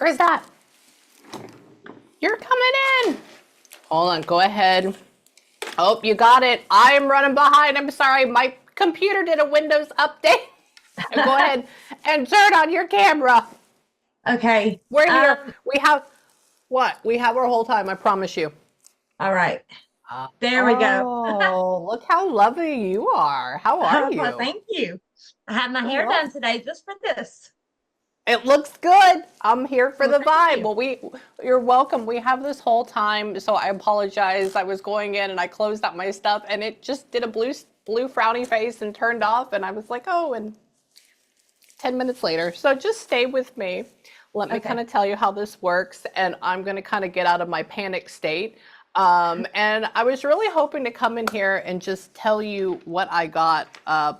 Krista, you're coming in. Hold on, go ahead. Oh, you got it. I am running behind. I'm sorry. My computer did a Windows update. Go ahead and turn on your camera. Okay. We're here. We have what? We have our whole time. I promise you. All right. There we go. Oh, look how lovely you are. How are you? Well, thank you. I had my hair Well, done today just for this. it looks good. I'm here for Well, the thank vibe. you. Well, you're welcome. We have this whole time, so I apologize. I was going in and I closed out my stuff, and it just did a blue frowny face and turned off, and I was like, oh, and 10 minutes later. So just stay with me. Let me Okay. kind of tell you how this works, and I'm going to kind of get out of my panic state. And I was really hoping to come in here and just tell you what I got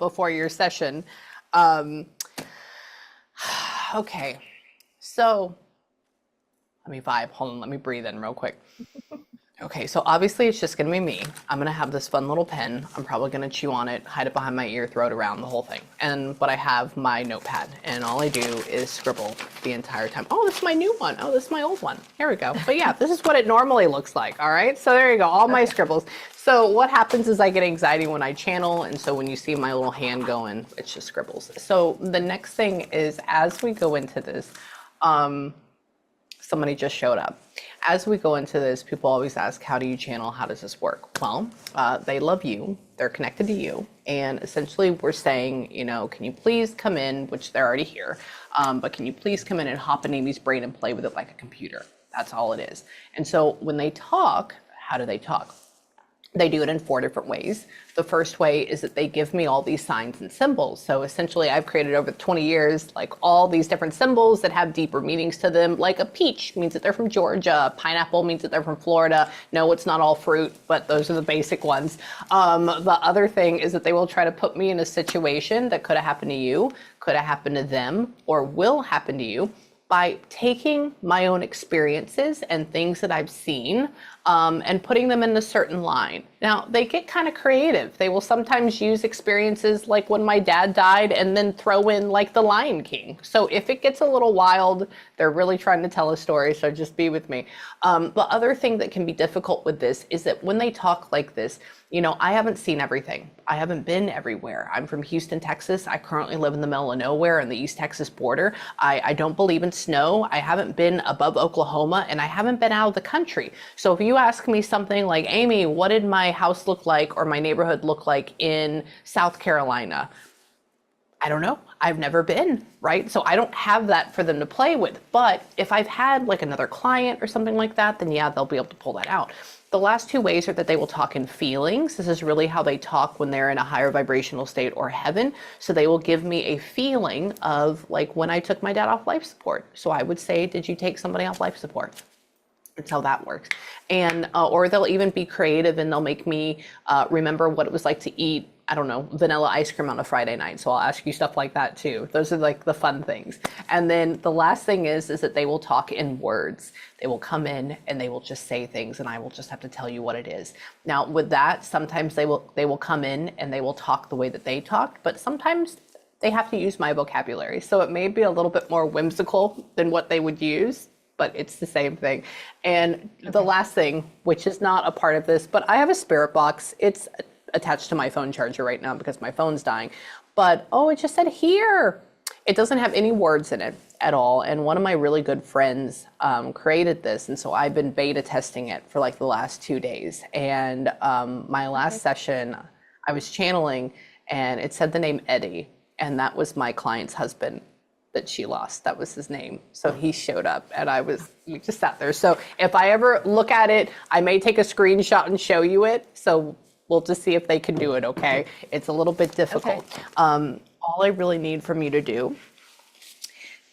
before your session. Okay, so let me vibe. Hold on, let me breathe in real quick. Okay, so obviously it's just gonna be me. I'm gonna have this fun little pen. I'm probably gonna chew on it, hide it behind my ear, throw it around, the whole thing. But I have my notepad, and all I do is scribble the entire time. Oh, this is my new one. Oh, this is my old one. Here we go. But yeah, this is what it normally looks like, all right? So there you go, all my scribbles. So what happens is I get anxiety when I channel, and so when you see my little hand going, it's just scribbles. So the next thing is, as we go into this, somebody just showed up. As we go into this, people always ask, how do you channel? How does this work? Well, they love you. They're connected to you. And essentially we're saying, you know, can you please come in, which they're already here, but can you please come in and hop in Amie's brain and play with it like a computer? That's all it is. And so when they talk, how do they talk? They do it in 4 different ways. The first way is that they give me all these signs and symbols. So essentially I've created over 20 years, like all these different symbols that have deeper meanings to them. Like a peach means that they're from Georgia. Pineapple means that they're from Florida. No, it's not all fruit, but those are the basic ones. The other thing is that they will try to put me in a situation that could have happened to you, could have happened to them, or will happen to you, by taking my own experiences and things that I've seen and putting them in a certain line. Now, they get kind of creative. They will sometimes use experiences like when my dad died and then throw in like the Lion King. So if it gets a little wild, they're really trying to tell a story, so just be with me. The other thing that can be difficult with this is that when they talk like this, you know, I haven't seen everything. I haven't been everywhere. I'm from Houston, Texas. I currently live in the middle of nowhere on the East Texas border. I don't believe in snow. I haven't been above Oklahoma, and I haven't been out of the country. So if you ask me something like, Amie, what did my house look like or my neighborhood look like in South Carolina? I don't know. I've never been, right? So I don't have that for them to play with. But if I've had like another client or something like that, then yeah, they'll be able to pull that out. The last 2 ways are that they will talk in feelings. This is really how they talk when they're in a higher vibrational state or heaven. So they will give me a feeling of like when I took my dad off life support. So I would say, did you take somebody off life support? That's how that works. And, or they'll even be creative and they'll make me remember what it was like to eat, I don't know, vanilla ice cream on a Friday night. So I'll ask you stuff like that too. Those are like the fun things. And then the last thing is that they will talk in words. They will come in and they will just say things and I will just have to tell you what it is. Now with that, sometimes they will come in and they will talk the way that they talked, but sometimes they have to use my vocabulary. So it may be a little bit more whimsical than what they would use, but it's the same thing. And the last thing, which is not a part of this, but I have a spirit box. It's attached to my phone charger right now because my phone's dying. But, oh, it just said here. It doesn't have any words in it at all. And one of my really good friends created this. And so I've been beta testing it for like the last 2 days. And my last session, I was channeling and it said the name Eddie. And that was my client's husband that she lost. That was his name. So he showed up and we just sat there. So if I ever look at it, I may take a screenshot and show you it. So we'll just see if they can do it, okay? It's a little bit difficult. Okay. All I really need from you to do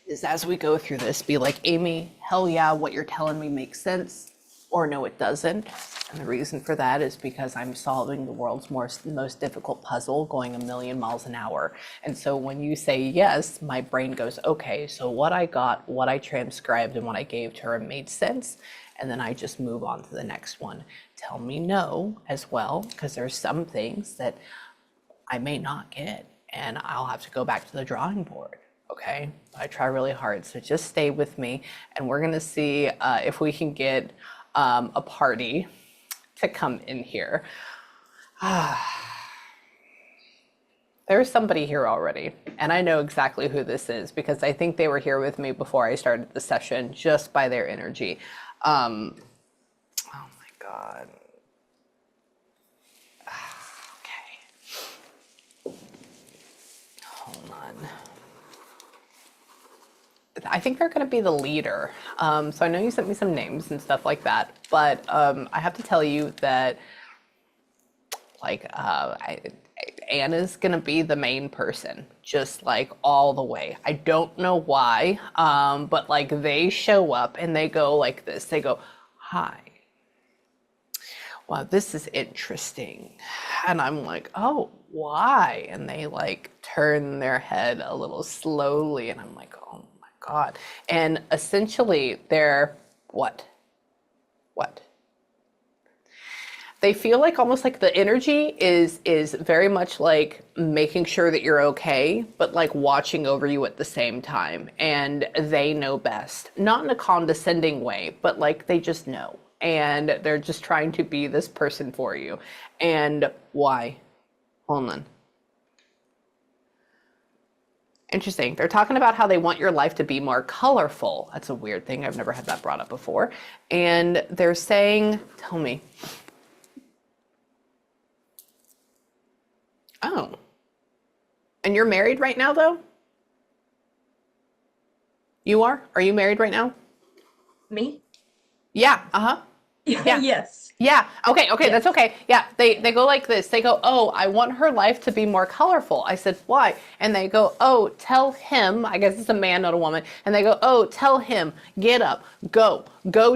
is as we go through this, be like, Amie, hell yeah, what you're telling me makes sense, or no, it doesn't. And the reason for that is because I'm solving the world's most difficult puzzle going 1,000,000 miles an hour. And so when you say yes, my brain goes, okay, so what I got, what I transcribed and what I gave to her made sense. And then I just move on to the next one. Tell me no as well, because there's some things that I may not get and I'll have to go back to the drawing board. Okay, I try really hard, so just stay with me, and we're gonna see if we can get a party to come in here. There's somebody here already, and I know exactly who this is because I think they were here with me before I started the session just by their energy. Oh my God. Okay. Hold on. I think they're going to be the leader. So I know you sent me some names and stuff like that, but I have to tell you that like Anna's going to be the main person, just like all the way. I don't know why, but like they show up and they go like this. They go, "Hi. Wow, this is interesting." And I'm like, "Oh, why?" And they like turn their head a little slowly and I'm like, "Oh my God." And essentially they're what? They feel like almost like the energy is very much like making sure that you're okay, but like watching over you at the same time. And they know best, not in a condescending way, but like they just know. And they're just trying to be this person for you. And why? Hold on. Interesting. They're talking about how they want your life to be more colorful. That's a weird thing. I've never had that brought up before. And they're saying, tell me. Oh. And you're married right now, though? You are? Are you married right now? Me? Yeah. Uh-huh. Yeah. Yes. Yeah. Okay. Okay. Yes. That's okay. Yeah. They go like this. They go, "Oh, I want her life to be more colorful." I said, "Why?" And they go, "Oh, tell him." I guess it's a man, not a woman. And they go, "Oh, tell him, get up, go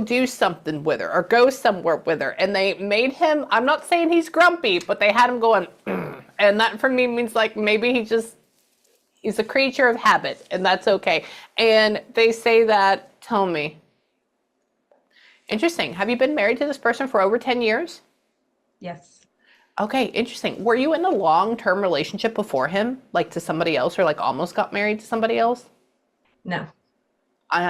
do something with her or go somewhere with her." And they made him, I'm not saying he's grumpy, but they had him going, and that for me means like maybe he's a creature of habit and that's okay. And they say that, tell me. Interesting. Have you been married to this person for over 10 years? Yes. Okay, interesting. Were you in a long-term relationship before him, like to somebody else, or like almost got married to somebody else? No.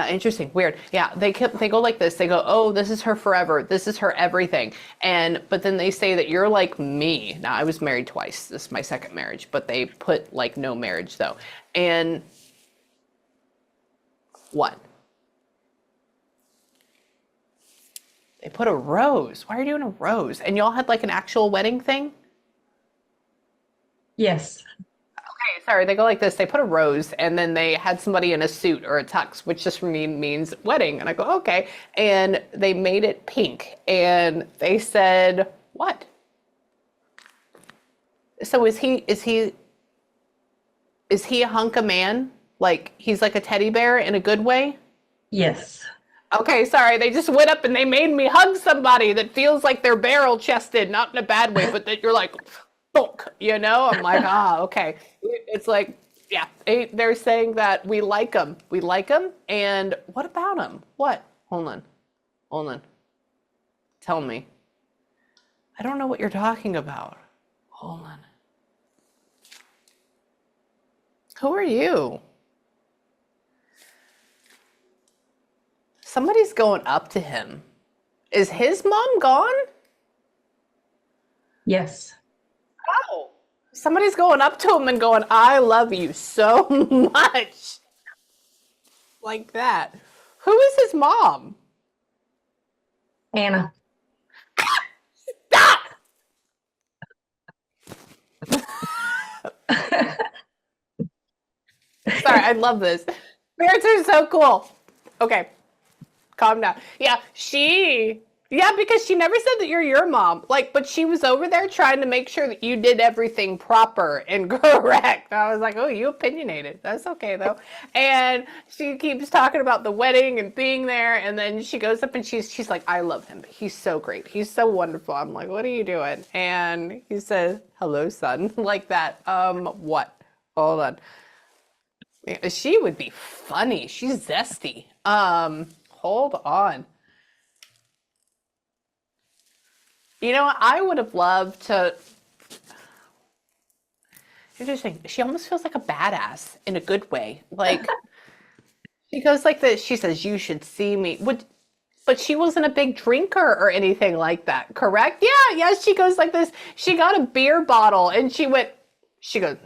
Interesting. Weird. Yeah, they go like this. They go, "Oh, this is her forever. This is her everything." But then they say that you're like me. Now, I was married twice. This is my second marriage, but they put like no marriage though. And what? They put a rose. Why are you doing a rose? And y'all had like an actual wedding thing? Yes. Okay, sorry, they go like this. They put a rose and then they had somebody in a suit or a tux, which just for me means wedding. And I go, okay. And they made it pink. And they said, what? So is he a hunk of man? Like he's like a teddy bear in a good way? Yes. Okay, sorry. They just went up and they made me hug somebody that feels like they're barrel chested, not in a bad way, but that you're like, thunk, you know? I'm like, okay. It's like, yeah, they're saying that we like them. We like them. And what about them? What? Hold on. Tell me. I don't know what you're talking about. Hold on. Who are you? Somebody's going up to him. Is his mom gone? Yes. Oh, somebody's going up to him and going, "I love you so much." Like that. Who is his mom? Anna. Stop! Sorry, I love this. Parents are so cool. Okay, calm down. Yeah, because she never said that you're your mom. Like, but she was over there trying to make sure that you did everything proper and correct. I was like, "Oh, you opinionated. That's okay though." And she keeps talking about the wedding and being there, and then she goes up and she's like, "I love him. He's so great. He's so wonderful." I'm like, "What are you doing?" And he says, "Hello, son," like that. What? Hold on. She would be funny. She's zesty. Hold on. You know, I would have loved to. Interesting. She almost feels like a badass in a good way. Like she goes like this. She says, "You should see me." But she wasn't a big drinker or anything like that, correct? Yeah, yes. She goes like this. She got a beer bottle and she went. She goes,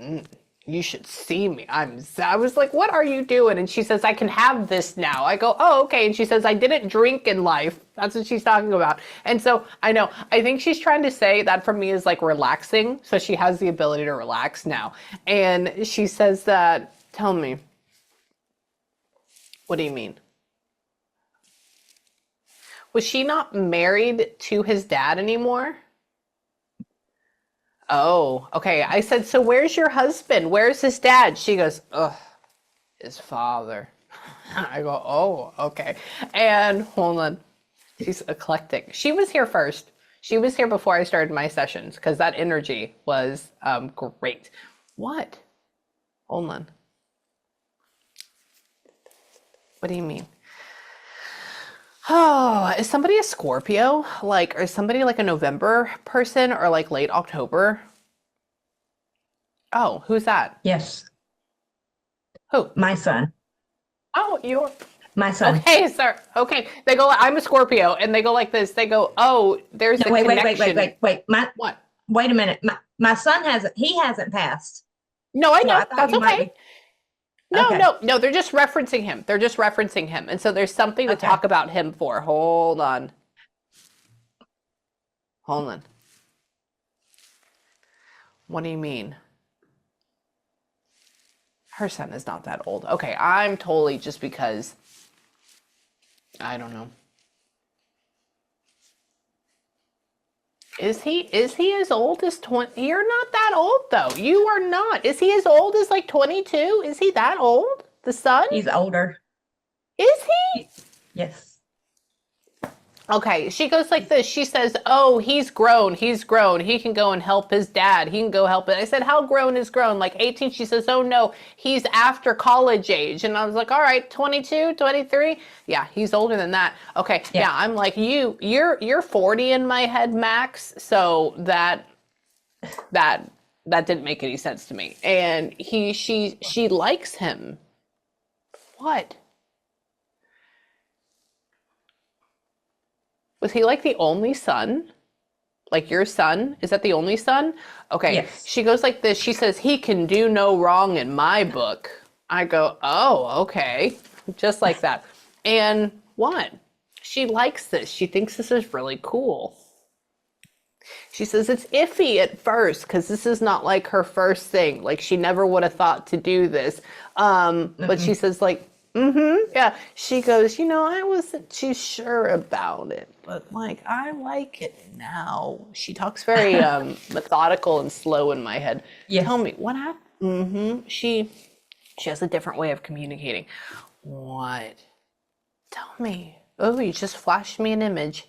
"You should see me." I was like, "What are you doing?" And she says, "I can have this now." I go, "Oh, okay." And she says, "I didn't drink in life." That's what she's talking about. And so I know, I think she's trying to say that for me is like relaxing. So she has the ability to relax now. And she says that, tell me, what do you mean? Was she not married to his dad anymore? Oh, okay. I said, so where's your husband? Where's his dad? She goes, ugh, his father. I go, oh, okay. And hold on. She's eclectic. She was here first. She was here before I started my sessions because that energy was great. What? Hold on. What do you mean? Oh, is somebody a Scorpio? Like, or is somebody like a November person or like late October? Oh, who's that? Yes. Who? My son. Oh, you're My son. okay, sir. Okay. They go, I'm a Scorpio, and they go like this. They go, oh, there's No, a wait, connection. wait. What? Wait a minute. My son he hasn't passed. No, I So know. I thought That's you might okay. be No, okay. no, no. They're just referencing him. They're just referencing him. And so there's something to Okay. talk about him for. Hold on. Hold on. What do you mean? Her son is not that old. Okay, I'm totally just because I don't know. Is he as old as 20? You're not that old though. You are not. Is he as old as like 22? Is he that old? The son? He's older. Is he? Yes. Okay, she goes like this. She says, "Oh, he's grown. He's grown. He can go and help his dad. He can go help it." I said, "How grown is grown? Like 18?" She says, "Oh no, he's after college age." And I was like, "All right, 22, 23. Yeah, he's older than that." Okay, Yeah. yeah, I'm like, you're 40 in my head, Max. So that didn't make any sense to me. And she likes him. What? Was he like the only son? Like your son? Is that the only son? Okay. Yes. She goes like this. She says, he can do no wrong in my book. I go, oh, okay. Just like that. And what? She likes this. She thinks this is really cool. She says it's iffy at first because this is not like her first thing. Like she never would have thought to do this. But she says like, yeah. She goes, I wasn't too sure about it, but like I like it now. She talks very methodical and slow in my head. Tell Yes. me what happened. She has a different way of communicating. What? Tell me. Oh, you just flashed me an image.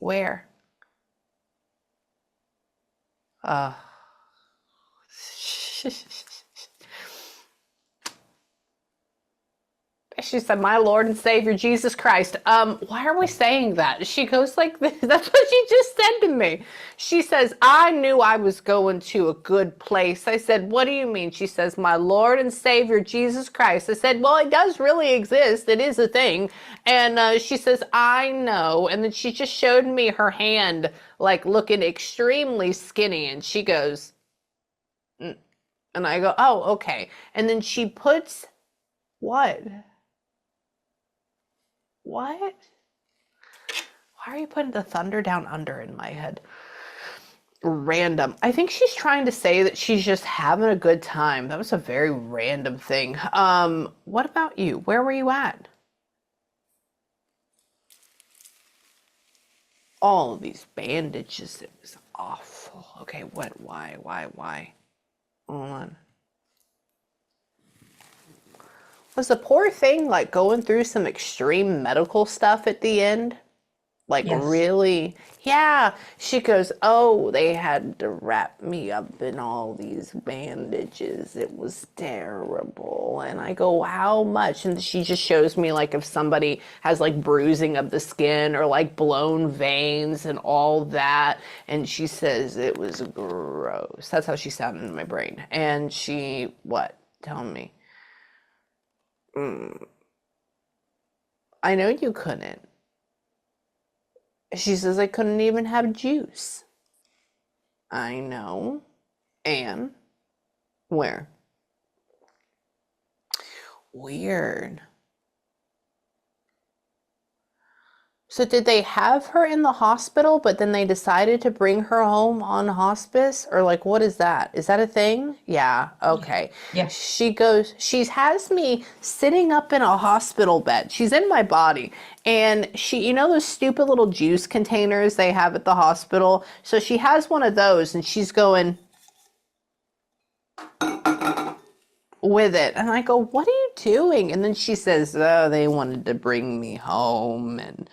Where? Uh, she said, "My Lord and Savior Jesus Christ." Why are we saying that? She goes like this. That's what she just said to me. She says, "I knew I was going to a good place." I said, "What do you mean?" She says, "My Lord and Savior Jesus Christ." I said, "Well, it does really exist. It is a thing." And she says, "I know." And then she just showed me her hand, like looking extremely skinny. And she goes, and I go, "Oh, okay." And then she puts what? What? Why are you putting the thunder down under in my head? Random. I think she's trying to say that she's just having a good time. That was a very random thing. What about you? Where were you at? All of these bandages. It was awful. Okay, what? Why? Hold on. Was the poor thing like going through some extreme medical stuff at the end? Like, Yes. really? Yeah. She goes, oh, they had to wrap me up in all these bandages. It was terrible. And I go, how much? And she just shows me, like, if somebody has, like, bruising of the skin or, like, blown veins and all that. And she says it was gross. That's how she sounded in my brain. And she, what? Tell me. I know you couldn't. She says I couldn't even have juice. I know. And where? Weird. So did they have her in the hospital, but then they decided to bring her home on hospice? Or like, what is that? Is that a thing? Yeah, Yeah. okay. Yeah. She has me sitting up in a hospital bed. She's in my body. And she, you know those stupid little juice containers they have at the hospital? So she has one of those and she's going with it. And I go, what are you doing? And then she says, oh, they wanted to bring me home. And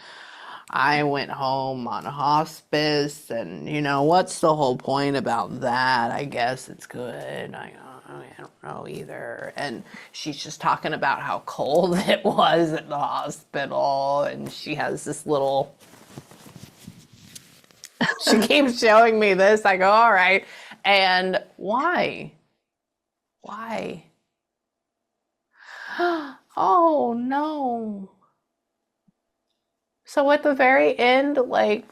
I went home on hospice, and what's the whole point about that? I guess it's good. I don't know either. And she's just talking about how cold it was at the hospital, and she has this little. She keeps showing me this. I go, all right. And why? Why? Oh no. So at the very end, like,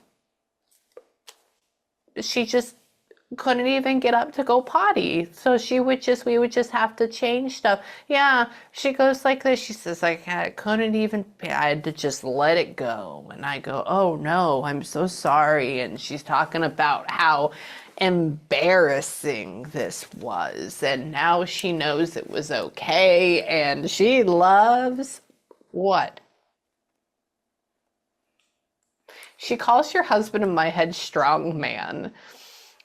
she just couldn't even get up to go potty. So we would just have to change stuff. Yeah, she goes like this. She says, like, I couldn't even, I had to just let it go. And I go, oh no, I'm so sorry. And she's talking about how embarrassing this was. And now she knows it was okay. And she loves what? She calls your husband in my head strong man.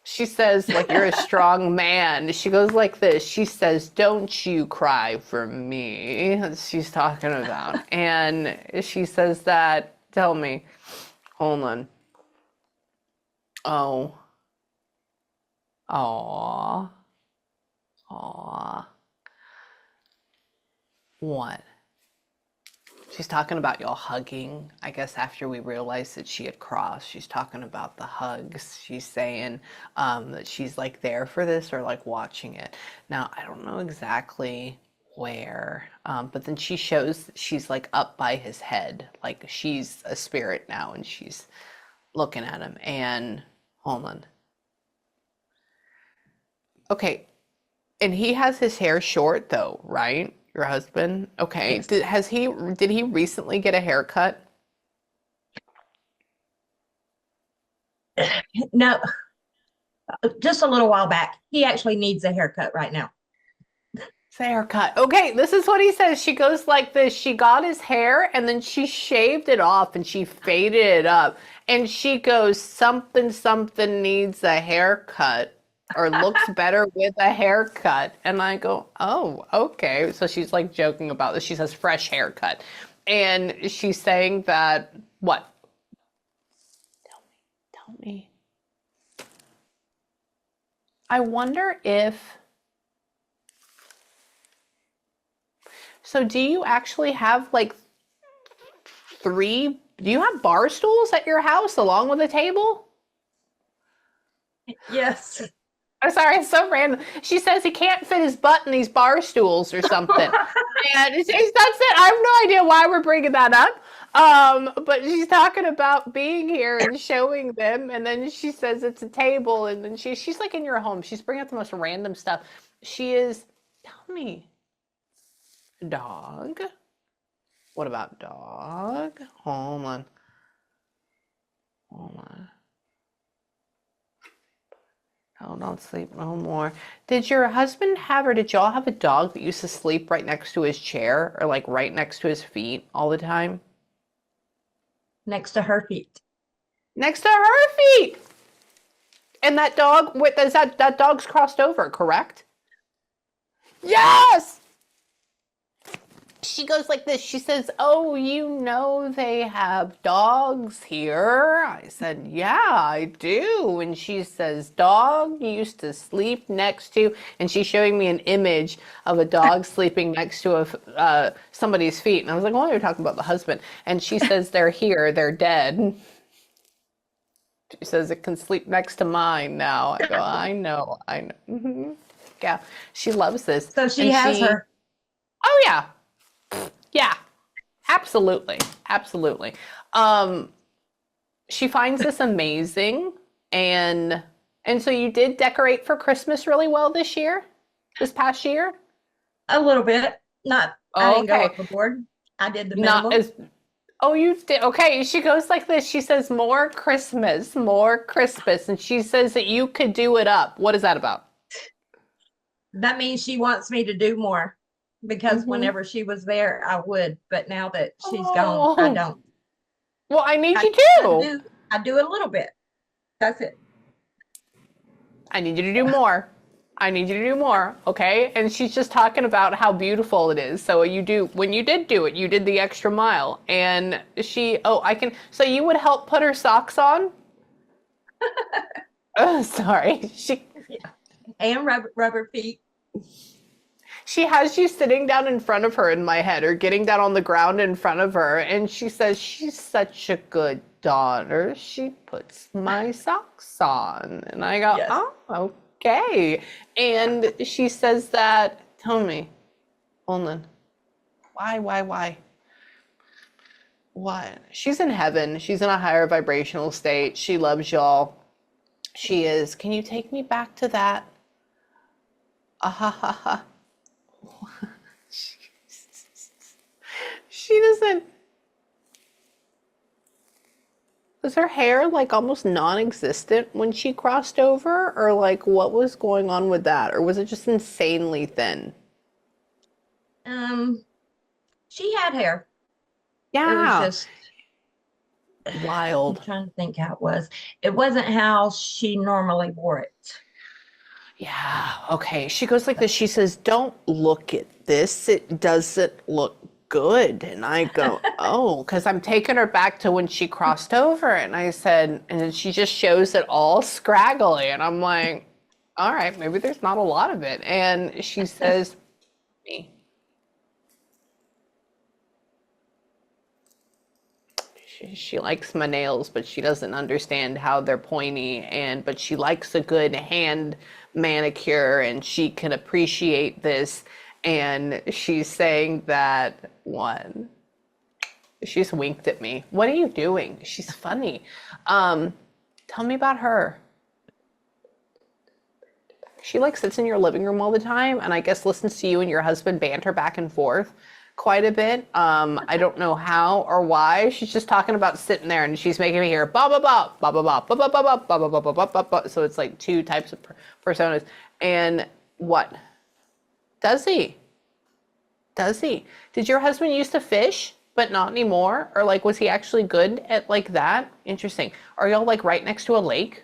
She says, like, you're a strong man. She goes like this. She says, don't you cry for me. She's talking about. And she says that, tell me, hold on. Oh, aw, aw. What? She's talking about y'all hugging. I guess after we realized that she had crossed, she's talking about the hugs. She's saying that she's like there for this or like watching it. Now, I don't know exactly where, but then she shows she's like up by his head. Like she's a spirit now and she's looking at him. And hold on. Okay. And he has his hair short though, right? Your husband? Okay. Yes. Did he recently get a haircut? No, just a little while back. He actually needs a haircut right now. It's a haircut. Okay, this is what he says. She goes like this. She got his hair and then she shaved it off and she faded it up. And she goes, something, something needs a haircut or looks better with a haircut. And I go, oh, okay. So she's like joking about this. She says fresh haircut. And she's saying that, what? Tell me. I wonder if, so do you actually have like do you have bar stools at your house along with a table? Yes. I'm sorry, it's so random. She says he can't fit his butt in these bar stools or something. And that's it. I have no idea why we're bringing that up. But she's talking about being here and showing them. And then she says it's a table. And then she's like in your home. She's bringing up the most random stuff. She is, tell me, dog? What about dog? Hold on. Hold on. Oh, don't sleep no more. Did your husband have, or did y'all have a dog that used to sleep right next to his chair or like right next to his feet all the time? Next to her feet. Next to her feet! And that dog, wait, that dog's crossed over, correct? Yes! she goes like this. She says, "Oh, you know they have dogs here." I said, "Yeah, I do." And she says, "Dog used to sleep next to," and she's showing me an image of a dog sleeping next to somebody's feet. And I was like, "Oh, you're talking about the husband." And she says, "They're here. They're dead." She says, "It can sleep next to mine now." I go, "I know, I know." Yeah, she loves this. So she And has her. oh yeah, yeah, absolutely, absolutely. She finds this amazing, and so you did decorate for Christmas really well this past year. A little bit. Not, I Oh, didn't go okay, overboard. I did the not minimum. as. Oh, you did. Okay, she goes like this. She says, more Christmas," and she says that you could do it up. What is that about? That means she wants me to do more because Mm-hmm. whenever she was there, I would. But now that she's gone, I Oh, don't. well, I need I, you I to. do. I do a little bit. That's it. I need you to do more. I need you to do more, okay? And she's just talking about how beautiful it is. So when you did do it, you did the extra mile. And so you would help put her socks on? Oh, sorry. And rubber feet. She has you sitting down in front of her in my head, or getting down on the ground in front of her. And she says, "She's such a good daughter. She puts my socks on." And I go, Yes. "Oh, okay." And she says that, tell me, hold on. Why? What? She's in heaven. She's in a higher vibrational state. She loves y'all. She is. Can you take me back to that? Ah ha ha ha. She doesn't. Was her hair like almost non-existent when she crossed over? Or like what was going on with that? Or was it just insanely thin? Um, she had hair. It was Yeah. just, I'm Wild. trying to think how it was. It wasn't how she normally wore it. Yeah. Okay. She goes like this. She says, "Don't look at this. It doesn't look good." And I go, "Oh," because I'm taking her back to when she crossed over. And I said, and then she just shows it all scraggly. And I'm like, all right, maybe there's not a lot of it. And she says, "Me." She likes my nails, but she doesn't understand how they're pointy, but she likes a good hand manicure, and she can appreciate this. And she's saying that one. She's winked at me. "What are you doing?" She's funny. Um, Tell me about her. She like sits in your living room all the time, and I guess listens to you and your husband banter back and forth quite a bit. I don't know how or why. She's just talking about sitting there, and she's making me hear ba ba ba ba ba ba ba ba ba ba ba ba ba ba ba ba. So it's like two types of personas. And what does he? Does he? Did your husband used to fish, but not anymore? Or like, was he actually good at like that? Interesting. Are y'all like right next to a lake?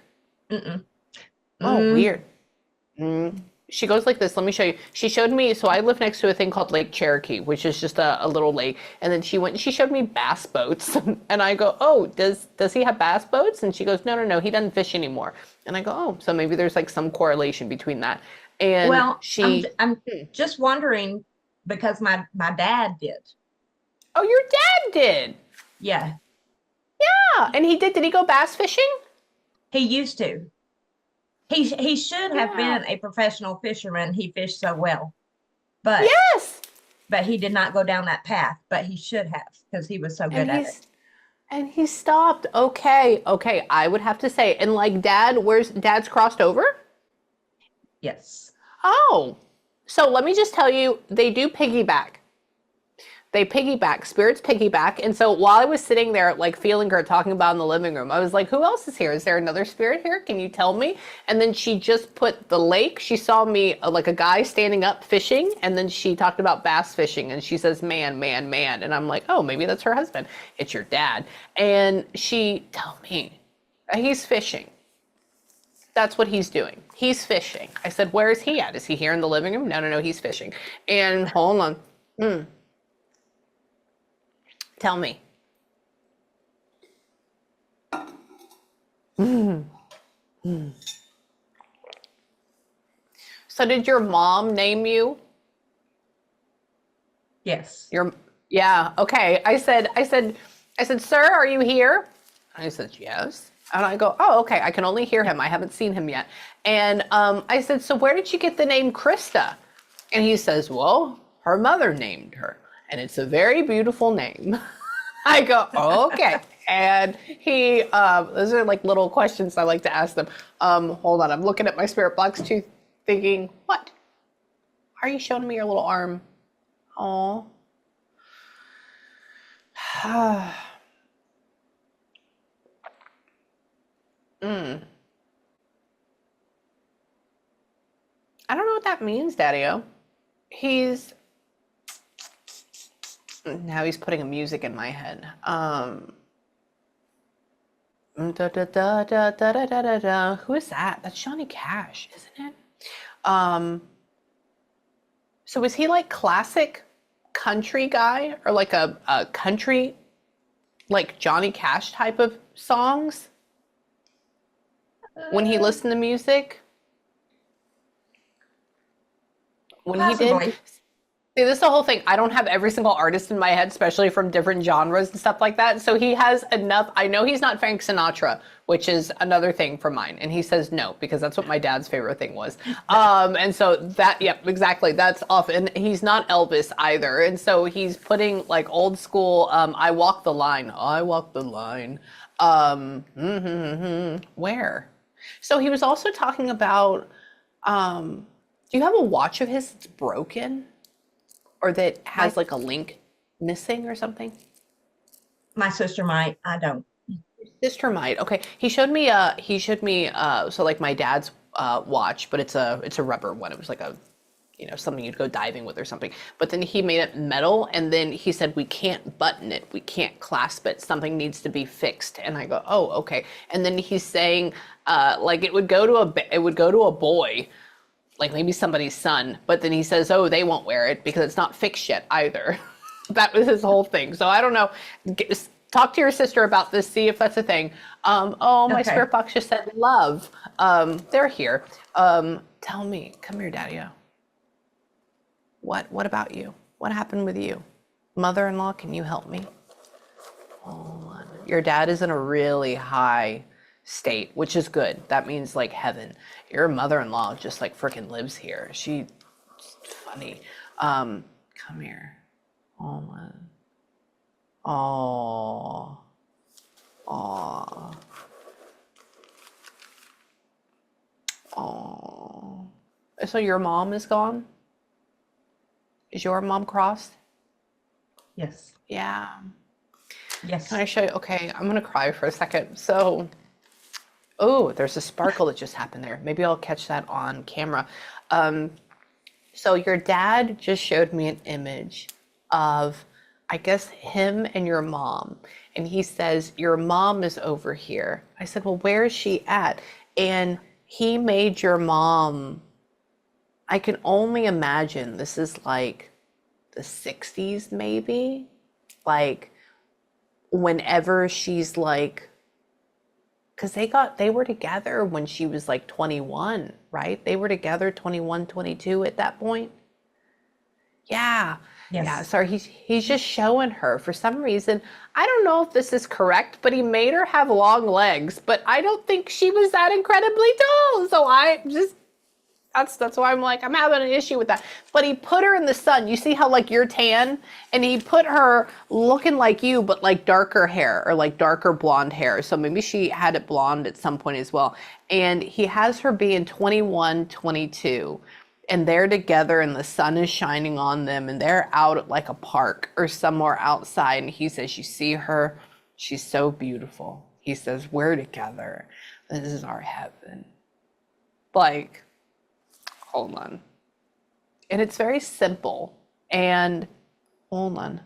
Mm-mm. Oh, Mm, weird. She goes like this. Let me show you. She showed me, so I live next to a thing called Lake Cherokee, which is just a little lake. And then she went and she showed me bass boats. And I go, "Oh, does he have bass boats?" And she goes, No, he doesn't fish anymore. And I go, "Oh, so maybe there's like some correlation between that." And well, I'm just wondering because my dad did. oh, your dad did. Yeah, Yeah. And he did. Did he go bass fishing? he used to. He should have Yeah. been a professional fisherman. He fished so well, but Yes. he did not go down that path. But he should have because he was so And good at it. he stopped. Okay. Okay. I would have to say, and like where's dad's crossed over? Yes. Oh, so let me just tell you, they do piggyback. They piggyback, spirits piggyback. And so while I was sitting there, like feeling her talking about in the living room, I was like, "Who else is here? Is there another spirit here? Can you tell me?" And then she just put the lake. She saw me like a guy standing up fishing. And then she talked about bass fishing. And she says, "Man, man, man." And I'm like, "Oh, maybe that's her husband. It's your dad." And tell me, he's fishing. That's what he's doing. He's fishing. I said, "Where is he at? Is he here in the living room?" No, he's fishing. And hold on. Tell me. So did your mom name you? Yes. Yeah, okay. I said, sir, are you here? And he says, yes. And I go, oh, okay. I can only hear him. I haven't seen him yet. And I said, so where did she get the name Krista? And he says, well, her mother named her, and it's a very beautiful name. I go, okay. And those are like little questions I like to ask them. Hold on, I'm looking at my spirit box too, thinking, what? Are you showing me your little arm? Oh. I don't know what that means, Daddy-O. Now he's putting a music in my head. Da, da, da, da, da, da, da, da, da. Who is that? That's Johnny Cash, isn't it? So is he like classic country guy, or like a country, like Johnny Cash type of songs when he listened to music? When he did? Possibly. See, this is the whole thing. I don't have every single artist in my head, especially from different genres and stuff like that. So he has enough. I know he's not Frank Sinatra, which is another thing for mine. And he says no, because that's what my dad's favorite thing was. And so that, yep, exactly. That's off. And he's not Elvis either. And so he's putting like old school, I walk the line. I walk the line. Where? So he was also talking about, do you have a watch of his that's broken? Or that has like a link missing or something? My sister might. I don't. Sister might. Okay. He showed me so like my dad's watch, but it's a rubber one. It was like a, something you'd go diving with or something. But then he made it metal, and then he said we can't button it, we can't clasp it. Something needs to be fixed. And I go, "Oh, okay." And then he's saying like it would go to a boy, like maybe somebody's son, but then he says, oh, they won't wear it because it's not fixed yet either. That was his whole thing. So I don't know. Talk to your sister about this, see if that's a thing. My Okay. spirit box just said love. They're here. Tell me, come here, Daddy-O. What about you? What happened with you? Mother-in-law, can you help me? Hold on. Your dad is in a really high state, which is good. That means like heaven. Your mother-in-law just like freaking lives here. She's funny. Come here. Oh my. Oh. Oh. Oh. So your mom is gone? Is your mom crossed? Yes. Yeah. Yes. Can I show you? Okay, I'm gonna cry for a second. So, oh, there's a sparkle that just happened there. Maybe I'll catch that on camera. So your dad just showed me an image of, I guess, him and your mom. And he says, your mom is over here. I said, well, where is she at? And he made your mom, I can only imagine this is like the 60s maybe. Like whenever she's like, because they were together when she was like 21, right? They were together 21, 22 at that point. Yeah. Yes. Yeah. Sorry, he's just showing her for some reason. I don't know if this is correct, but he made her have long legs, but I don't think she was that incredibly tall. So I just that's why I'm like, I'm having an issue with that. But he put her in the sun. You see how like you're tan? And he put her looking like you, but like darker hair or like darker blonde hair. So maybe she had it blonde at some point as well. And he has her being 21, 22. And they're together and the sun is shining on them. And they're out at like a park or somewhere outside. And he says, you see her? She's so beautiful. He says, we're together. This is our heaven. Like, hold on. And it's very simple. And hold on.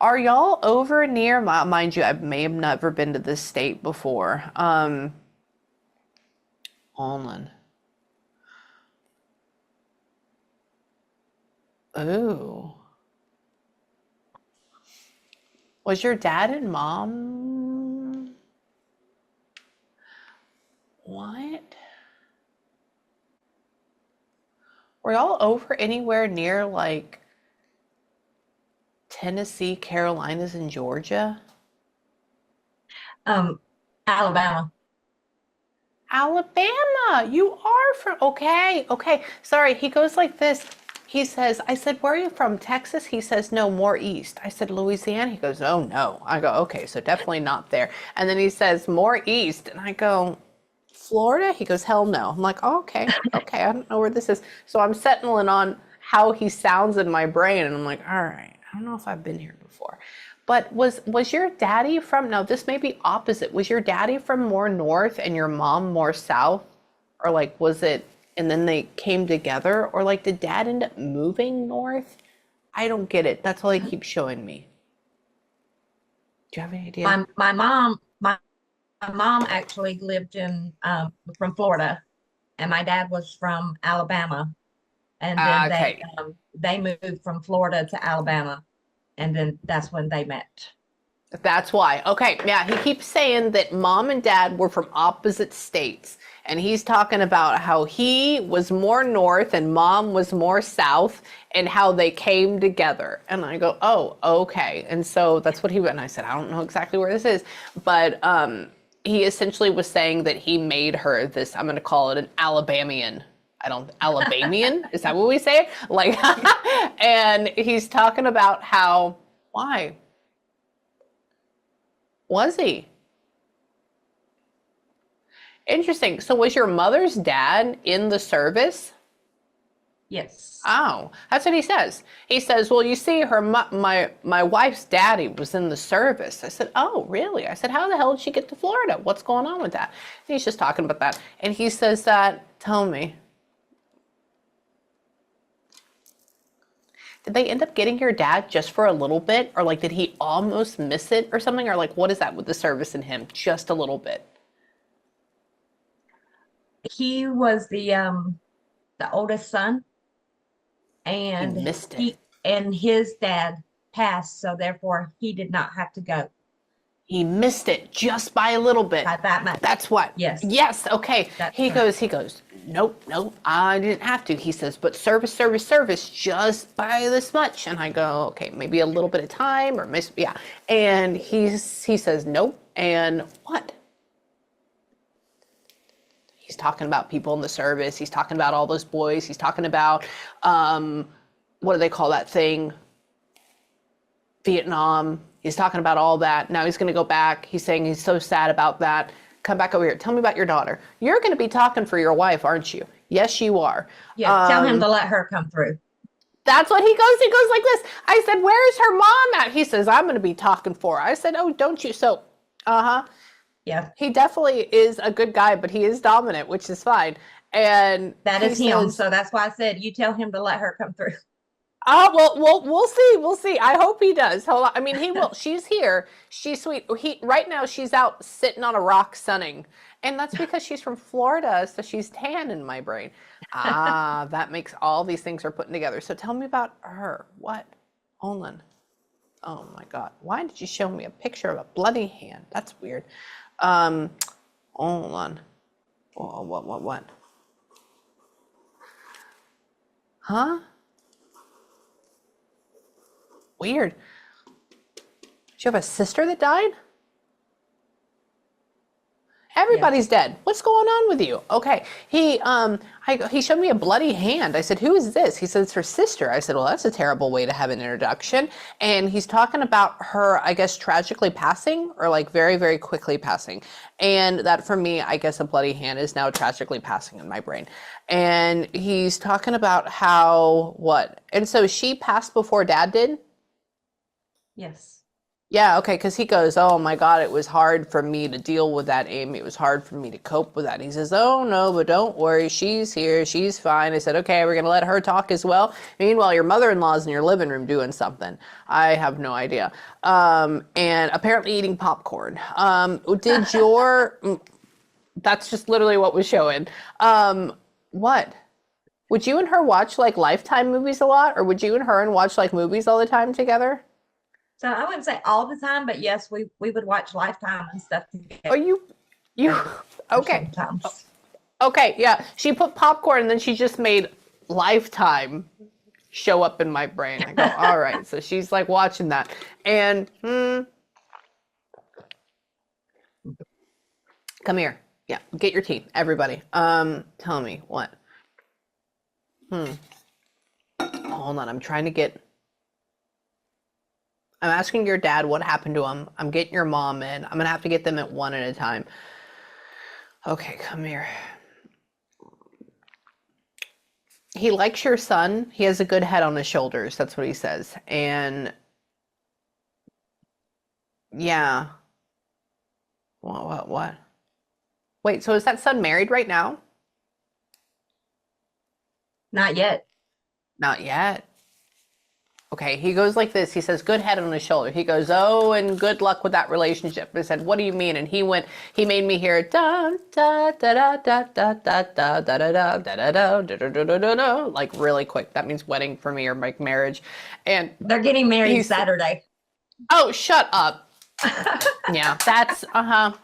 Are y'all over near, mind you, I may have never been to this state before. Hold on. Ooh. Was your dad and mom? What? Were y'all over anywhere near like Tennessee, Carolinas, and Georgia? Alabama. Alabama. You are from, okay, okay. Sorry, he goes like this. He says, I said, where are you from? Texas? He says, no, more east. I said, Louisiana. He goes, oh, no. I go, okay, so definitely not there. And then he says, more east. And I go, Florida? He goes, hell no. I'm like, oh, okay, okay. I don't know where this is. So I'm settling on how he sounds in my brain. And I'm like, all right, I don't know if I've been here before. But was your daddy from, now this may be opposite. Was your daddy from more north and your mom more south? Or like, was it, and then they came together? Or like, did dad end up moving north? I don't get it. That's all he keeps showing me. Do you have any idea? My mom actually lived in from Florida, and my dad was from Alabama, and then Okay. they moved from Florida to Alabama, and then that's when they met. That's why. Okay. Yeah. He keeps saying that mom and dad were from opposite states. And he's talking about how he was more north and mom was more south and how they came together. And I go, oh, okay. And so that's what he went. And I said, I don't know exactly where this is. But he essentially was saying that he made her this, I'm going to call it an Alabamian. Alabamian? Is that what we say? Like, and he's talking about how, why? Was he? Interesting. So was your mother's dad in the service? Yes. Oh, that's what he says. He says, well, you see, my wife's daddy was in the service. I said, oh, really? I said, how the hell did she get to Florida? What's going on with that? And he's just talking about that. And he says that, tell me, did they end up getting your dad just for a little bit? Or like, did he almost miss it or something? Or like, what is that with the service and him? Just a little bit. He was the oldest son, He and missed it. his dad passed, so therefore he did not have to go He missed it just by a little bit. by that much. That's what. Yes. Yes. Okay. That's He correct. goes, nope, I didn't have to. He says, but service, just by this much. And I go, okay, maybe a little bit of time or miss, yeah. And he says, nope. And what? He's talking about people in the service. He's talking about all those boys. He's talking about, what do they call that thing? Vietnam. He's talking about all that. Now he's going to go back. He's saying he's so sad about that. Come back over here. Tell me about your daughter. You're going to be talking for your wife, aren't you? Yes, you are. Yeah, tell him to let her come through. That's what he goes. He goes like this. I said, where's her mom at? He says, I'm going to be talking for her. I said, oh, don't you? So, Yeah, he definitely is a good guy, but he is dominant, which is fine. And that he is him. says, So that's why I said you tell him to let her come through. oh, well, we'll see. We'll see. I hope he does. Hold on. I mean, he will. She's here. She's sweet. Right now, she's out sitting on a rock sunning. And that's because she's from Florida, so she's tan in my brain. That makes all these things are putting together. So tell me about her. What? Olin. Oh my God. Why did you show me a picture of a bloody hand? That's weird. Hold on. Oh, what? Huh? Weird. Did you have a sister that died? Everybody's dead. What's going on with you? Okay. He showed me a bloody hand. I said, who is this? He said, it's her sister. I said, well, that's a terrible way to have an introduction. And he's talking about her, I guess, tragically passing or like very, very quickly passing. And that for me, I guess a bloody hand is now tragically passing in my brain. And he's talking about how, what? And so she passed before dad did? Yes. Yeah, okay, because he goes, oh my God, it was hard for me to deal with that, Amy. It was hard for me to cope with that. And he says, oh no, but don't worry, she's here, she's fine. I said, okay, we're gonna let her talk as well. Meanwhile, your mother-in-law's in your living room doing something. I have no idea. And apparently eating popcorn. Did your, that's just literally what was showing. What? Would you and her watch like Lifetime movies a lot? Or would you and her watch like movies all the time together? So I wouldn't say all the time, but yes, we would watch Lifetime and stuff Oh, together you, okay. sometimes. Okay, yeah. She put popcorn and then she just made Lifetime show up in my brain. I go, all right. So she's like watching that. And come here. Yeah, get your tea, everybody. Tell me what. Hold on, I'm asking your dad what happened to him. I'm getting your mom in. I'm gonna have to get them at one at a time. Okay, come here. He likes your son. He has a good head on his shoulders. That's what he says. And yeah. What? Wait, so is that son married right now? Not yet. Not yet. Okay, he goes like this. He says, good head on his shoulder. He goes, oh, and good luck with that relationship. I said, what do you mean? And he made me hear da da da da da da da da da da da da da da da da da, like really quick. That means wedding for me or like marriage. And They're getting married Saturday. oh, shut up. Yeah, that's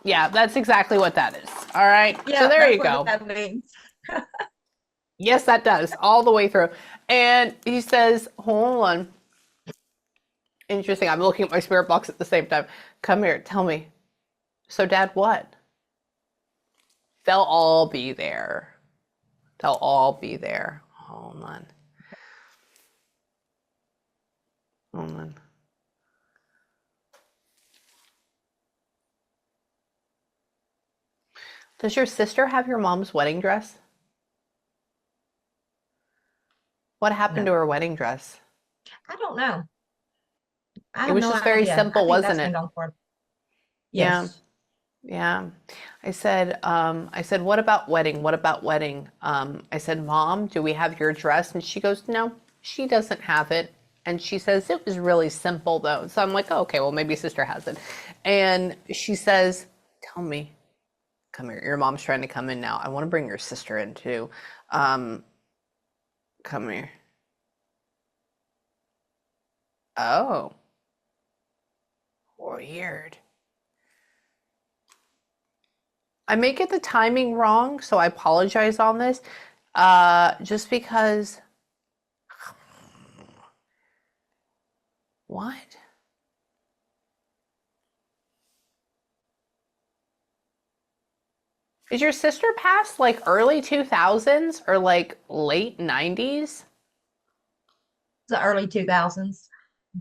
yeah, that's exactly what that is. All right. Yeah, so there you that's go. what that means. Yes, that does all the way through. And he says, hold on. Interesting. I'm looking at my spirit box at the same time. Come here. Tell me. So, Dad, what? They'll all be there. They'll all be there. Hold on. Hold on. Does your sister have your mom's wedding dress? What happened to her wedding dress? I don't know. I It have was no just very idea. simple, I think wasn't that's it? been gone for. Yeah. Yes. Yeah. I said, what about wedding? What about wedding? I said, Mom, do we have your dress? And she goes, no, she doesn't have it. And she says, it was really simple though. So I'm like, oh, okay, well, maybe sister has it. And she says, tell me, come here. Your mom's trying to come in now. I want to bring your sister in too. Come here. Oh, weird. I may get the timing wrong, so I apologize on this. Just because. What? Is your sister past like early 2000s or like late 90s? The early 2000s.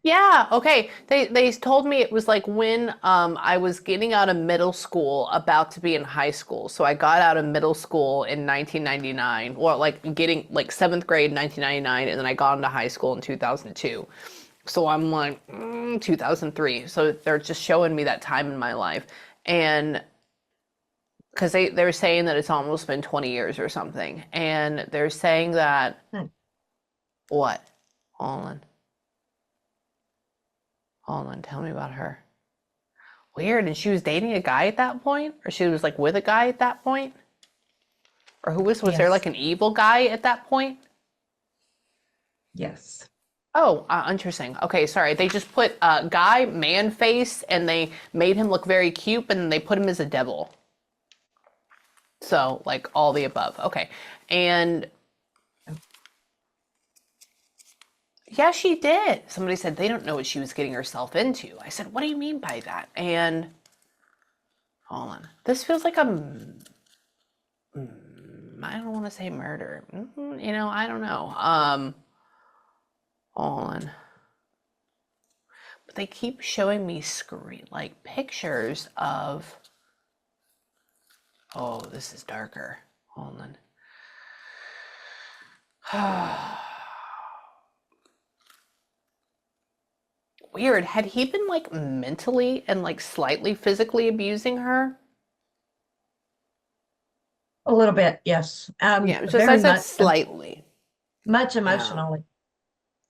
Yeah, okay. They told me it was like when I was getting out of middle school, about to be in high school. So I got out of middle school in 1999, or like getting like 7th grade 1999, and then I got into high school in 2002. So I'm like 2003. So they're just showing me that time in my life, and because they're saying that it's almost been 20 years or something, and they're saying that what? Hold on, tell me about her. Weird. And she was dating a guy at that point? Or she was like with a guy at that point? Or was Yes. there like an evil guy at that point? Yes. Oh, interesting. Okay, sorry. They just put a guy, man face, and they made him look very cute, and then they put him as a devil. So, like all the above. Okay. And yeah, she did. Somebody said they don't know what she was getting herself into. I said, what do you mean by that? And hold on. This feels like I don't want to say murder. I don't know. Hold on. But they keep showing me pictures of, oh, this is darker. Hold on. Weird. Had he been like mentally and like slightly physically abusing her? A little bit, yes. Yeah, just Very I said much, slightly. much emotionally.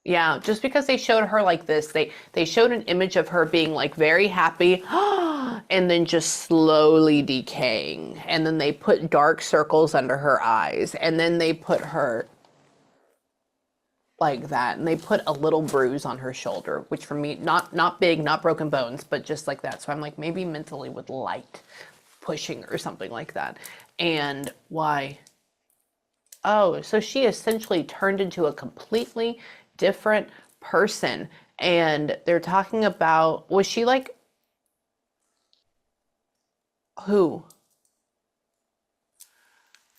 Yeah, just because they showed her like this, they showed an image of her being like very happy and then just slowly decaying. And then they put dark circles under her eyes. And then they put her like that, and they put a little bruise on her shoulder, which for me, not big, not broken bones, but just like that. So I'm like, maybe mentally with light pushing or something like that. And why? Oh, so she essentially turned into a completely different person. And they're talking about, was she like, who?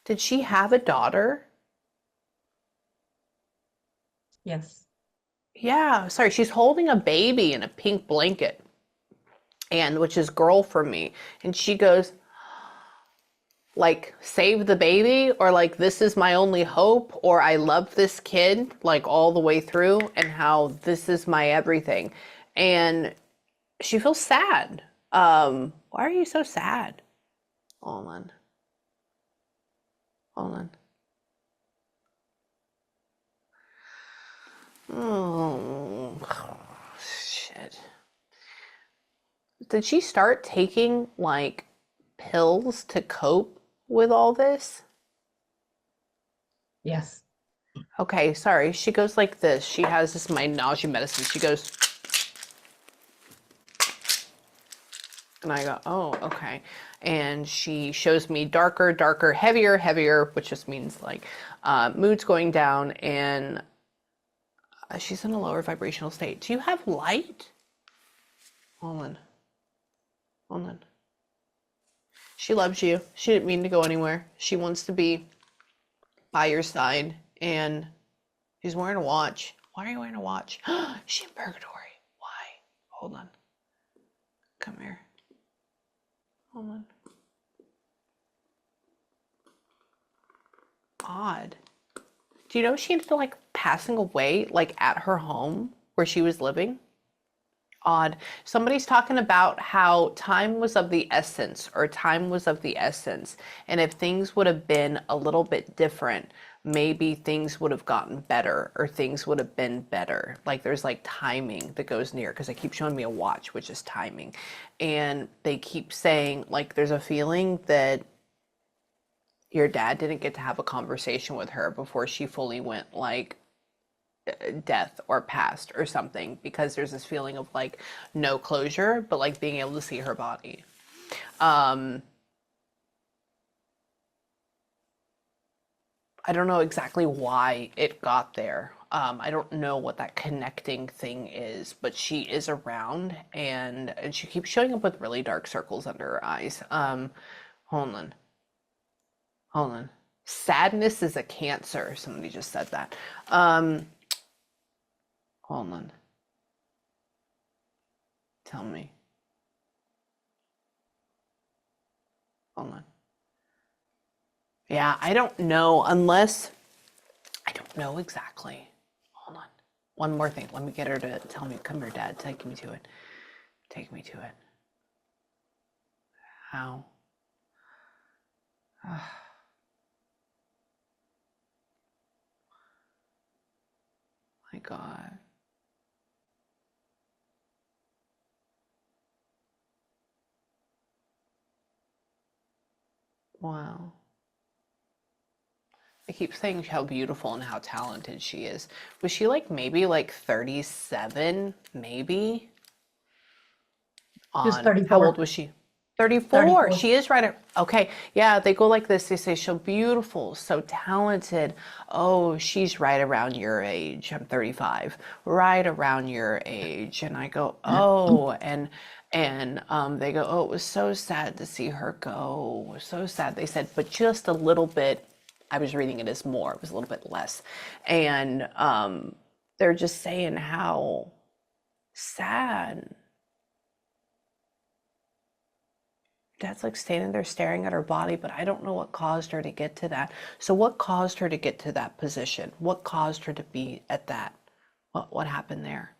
Did she have a daughter? Yes. Yeah, sorry, she's holding a baby in a pink blanket, and which is girl for me. And she goes, like, save the baby, or like, this is my only hope, or I love this kid, like, all the way through, and how this is my everything. And she feels sad. Why are you so sad? Hold on. Hold on. Oh, shit. Did she start taking like pills to cope with all this? Yes. Okay, sorry. She goes like this. She has this my nausea medicine. She goes, and I go, oh, okay. And she shows me darker, darker, heavier, heavier, which just means like mood's going down, and she's in a lower vibrational state. Do you have light? Hold on. Hold on. She loves you. She didn't mean to go anywhere. She wants to be by your side, and she's wearing a watch. Why are you wearing a watch? She's in purgatory. Why? Hold on. Come here. Hold on. Odd. Do you know she ended up like passing away like at her home where she was living? Odd. Somebody's talking about how time was of the essence, or time was of the essence. And if things would have been a little bit different, maybe things would have gotten better, or things would have been better. Like there's like timing that goes near, because they keep showing me a watch, which is timing. And they keep saying like there's a feeling that your dad didn't get to have a conversation with her before she fully went like death or past or something, because there's this feeling of like no closure, but like being able to see her body. I don't know exactly why it got there. I don't know what that connecting thing is, but she is around, and she keeps showing up with really dark circles under her eyes. Hold on. Hold on. Sadness is a cancer. Somebody just said that. Hold on. Tell me. Hold on. Yeah, I don't know unless, I don't know exactly. Hold on. One more thing. Let me get her to tell me. Come here, Dad. Take me to it. Take me to it. How? My God. Wow. I keep saying how beautiful and how talented she is. Was she like maybe like 37, maybe? She was On how 34. old was she? 34. 34. She is right okay. Yeah, they go like this. They say so beautiful, so talented. Oh, she's right around your age. I'm 35. Right around your age. And I go, oh, and they go, oh, it was so sad to see her go. It was so sad. They said, but just a little bit. I was reading it as more. It was a little bit less. And they're just saying how sad. Dad's like standing there staring at her body, but I don't know what caused her to get to that. So what caused her to get to that position? What caused her to be at that? What happened there?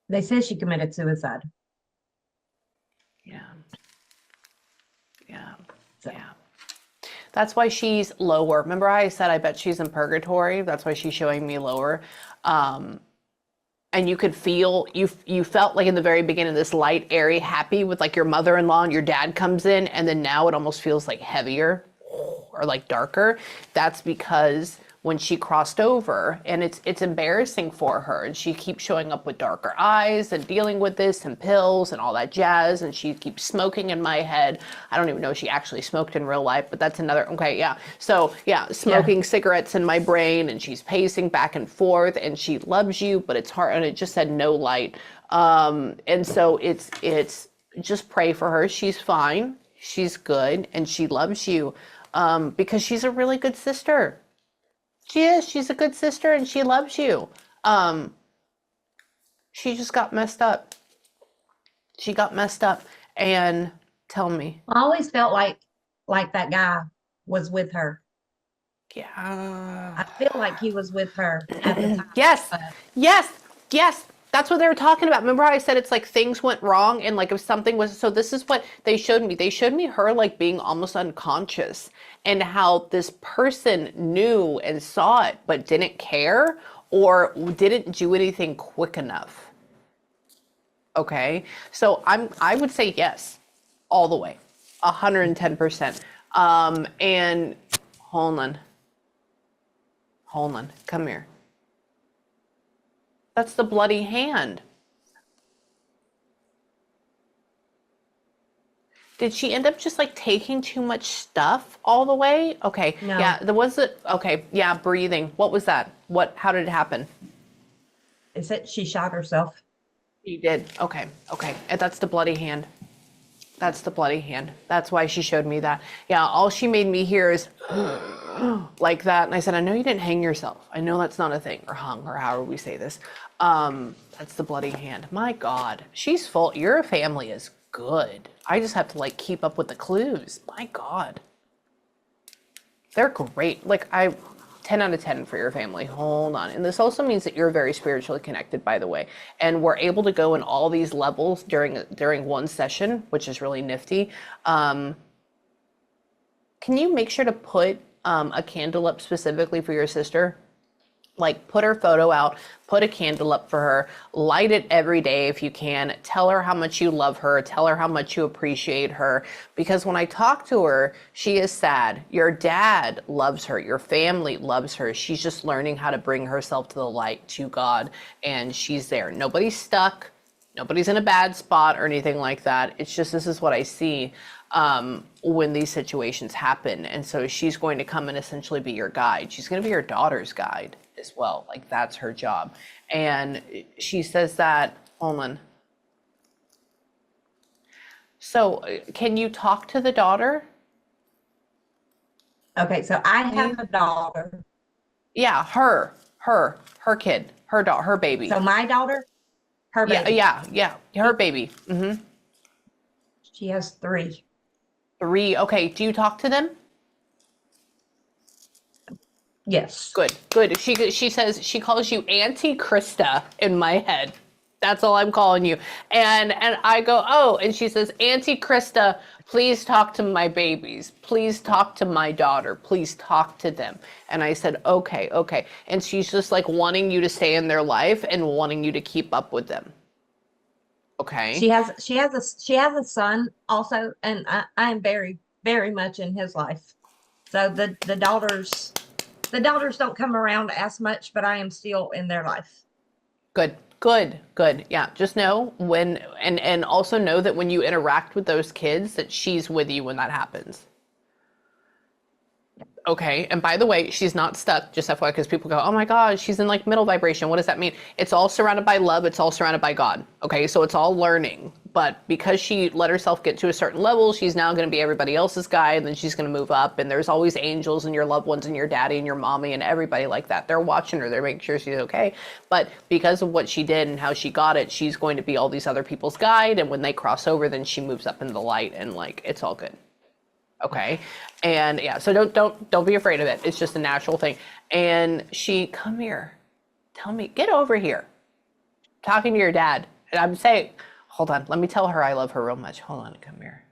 They said she committed suicide. Yeah. Yeah. So Yeah. That's why she's lower. Remember I said I bet she's in purgatory? That's why she's showing me lower. And you could feel, you felt like in the very beginning, this light, airy, happy with like your mother-in-law and your dad comes in, and then now it almost feels like heavier or like darker. That's because when she crossed over, and it's embarrassing for her, and she keeps showing up with darker eyes and dealing with this and pills and all that jazz, and she keeps smoking in my head. I don't even know if she actually smoked in real life, but that's another, okay, yeah. So yeah, smoking cigarettes in my brain, and she's pacing back and forth, and she loves you, but it's hard, and it just said no light. And so it's just pray for her. She's fine. She's good, and she loves you, because she's a really good sister. She is. She's a good sister, and she loves you. She just got messed up. She got messed up. And tell me. I always felt like that guy was with her. Yeah. I feel like he was with her at the time. Yes. Yes. That's what they were talking about. Remember how I said it's like things went wrong, and like if something was, so this is what they showed me. They showed me her like being almost unconscious, and how this person knew and saw it but didn't care or didn't do anything quick enough. Okay. So I would say yes, all the way, 110%. And hold on, come here. That's the bloody hand. Did she end up just like taking too much stuff all the way? Okay. No. Yeah, there was okay. Yeah, breathing. What was that? How did it happen? It said she shot herself. She did. Okay. And that's the bloody hand. That's the bloody hand. That's why she showed me that. Yeah, all she made me hear is like that. And I said, I know you didn't hang yourself. I know that's not a thing, or hung, or however we say this. That's the bloody hand. My God, she's full. Your family is good. I just have to like keep up with the clues. My God. They're great. Like 10 out of 10 for your family. Hold on. And this also means that you're very spiritually connected, by the way. And we're able to go in all these levels during one session, which is really nifty. Can you make sure to put a candle up specifically for your sister? Like put her photo out, put a candle up for her, light it every day if you can. Tell her how much you love her, tell her how much you appreciate her. Because when I talk to her, she is sad. Your dad loves her, your family loves her. She's just learning how to bring herself to the light, to God, and she's there. Nobody's stuck, nobody's in a bad spot or anything like that. It's just, this is what I see when these situations happen. And so she's going to come and essentially be your guide. She's going to be your daughter's guide as well. Like that's her job. And she says that, hold on. So can you talk to the daughter? Okay, so I have a daughter. Yeah, her kid, her daughter, her baby. So my daughter, her baby. Yeah, her baby. Mm-hmm. She has 3. 3. Okay. Do you talk to them? Yes. Good. She says, she calls you Auntie Krista in my head. That's all I'm calling you. And I go, oh, and she says, Auntie Krista, please talk to my babies. Please talk to my daughter. Please talk to them. And I said, okay. And she's just like wanting you to stay in their life and wanting you to keep up with them. Okay. She has a son also, and I'm very, very much in his life. So the daughters don't come around as much, but I am still in their life. Good. Yeah. Just know when, and also know that when you interact with those kids, that she's with you when that happens. Okay. And by the way, she's not stuck, just FYI, because people go, oh my God, she's in like middle vibration. What does that mean? It's all surrounded by love. It's all surrounded by God. Okay. So it's all learning. But because she let herself get to a certain level, she's now going to be everybody else's guy. And then she's going to move up. And there's always angels and your loved ones and your daddy and your mommy and everybody like that. They're watching her. They're making sure she's okay. But because of what she did and how she got it, she's going to be all these other people's guide. And when they cross over, then she moves up into the light and like, it's all good. Okay. And yeah, so don't be afraid of it. It's just a natural thing. And she, come here, tell me, get over here. Talking to your dad. And I'm saying, hold on, let me tell her I love her real much. Hold on, come here.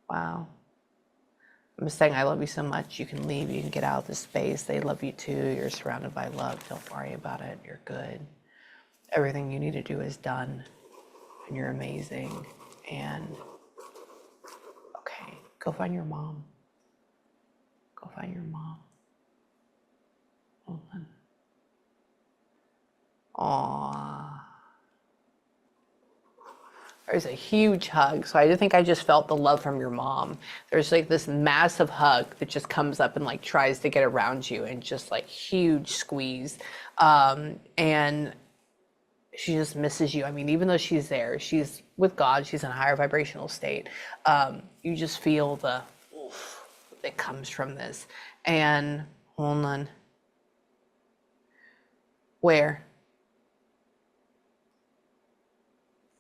Wow. I'm just saying I love you so much. You can leave, you can get out of this space. They love you too. You're surrounded by love. Don't worry about it. You're good. Everything you need to do is done, and you're amazing. And Go find your mom. Go find your mom. Hold on. Aww. There's a huge hug. So I think I just felt the love from your mom. There's like this massive hug that just comes up and like tries to get around you, and just like huge squeeze. And she just misses you. I mean, even though she's there, she's with God, she's in a higher vibrational state. You just feel the oof that comes from this. And hold on. Where?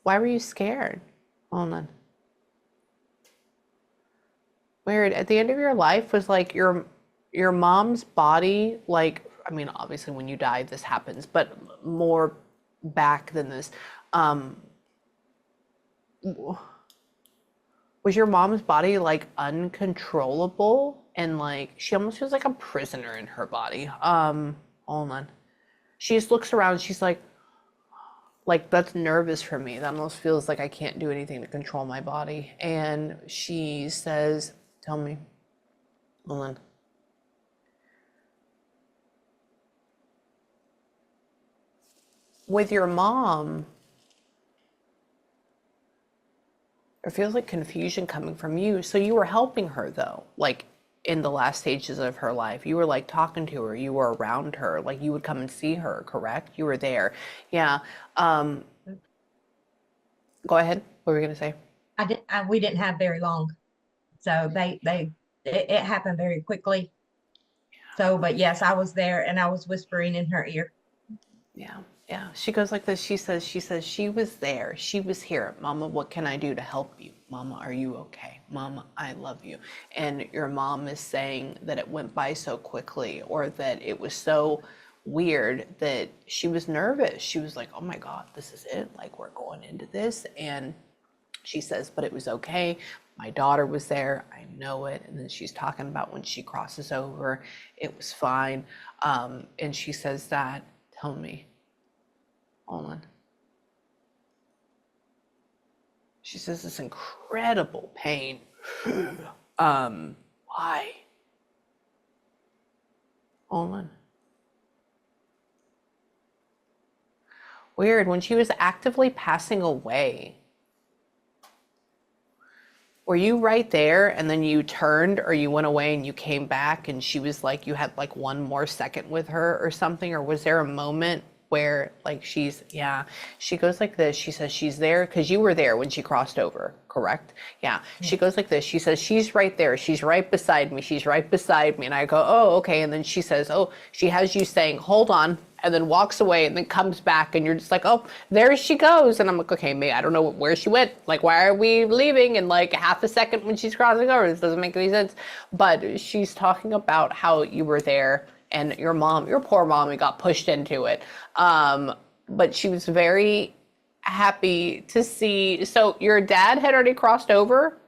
Why were you scared? Hold on. Weird. At the end of your life was like your mom's body, like, I mean, obviously when you die, this happens, but more back than this. Was your mom's body like uncontrollable, and like she almost feels like a prisoner in her body? Hold on. She just looks around, she's like that's nervous for me. That almost feels like I can't do anything to control my body. And she says, tell me, hold on. With your mom, it feels like confusion coming from you. So you were helping her though, like in the last stages of her life. You were like talking to her, you were around her, like you would come and see her, correct? You were there. Yeah. Go ahead. What were you gonna say? We didn't have very long. So it happened very quickly. So, but yes, I was there and I was whispering in her ear. Yeah. Yeah. She goes like this. She says, she was there. She was here. Mama, what can I do to help you? Mama, are you okay? Mama, I love you. And your mom is saying that it went by so quickly, or that it was so weird that she was nervous. She was like, oh my God, this is it. Like, we're going into this. And she says, but it was okay. My daughter was there. I know it. And then she's talking about when she crosses over, it was fine. And she says that, tell me, hold on. She says this incredible pain. Why? Hold on. Weird. When she was actively passing away, were you right there and then you turned, or you went away and you came back and she was like, you had like one more second with her or something? Or was there a moment where like she goes like this. She says she's there because you were there when she crossed over, correct? Yeah. She goes like this. She says, she's right there. She's right beside me. She's right beside me. And I go, oh, okay. And then she says, oh, she has you saying, hold on, and then walks away and then comes back, and you're just like, oh, there she goes. And I'm like, okay, mate, I don't know where she went. Like, why are we leaving in like half a second when she's crossing over? This doesn't make any sense. But she's talking about how you were there, and your mom, your poor mommy, got pushed into it. But she was very happy to see. So your dad had already crossed over?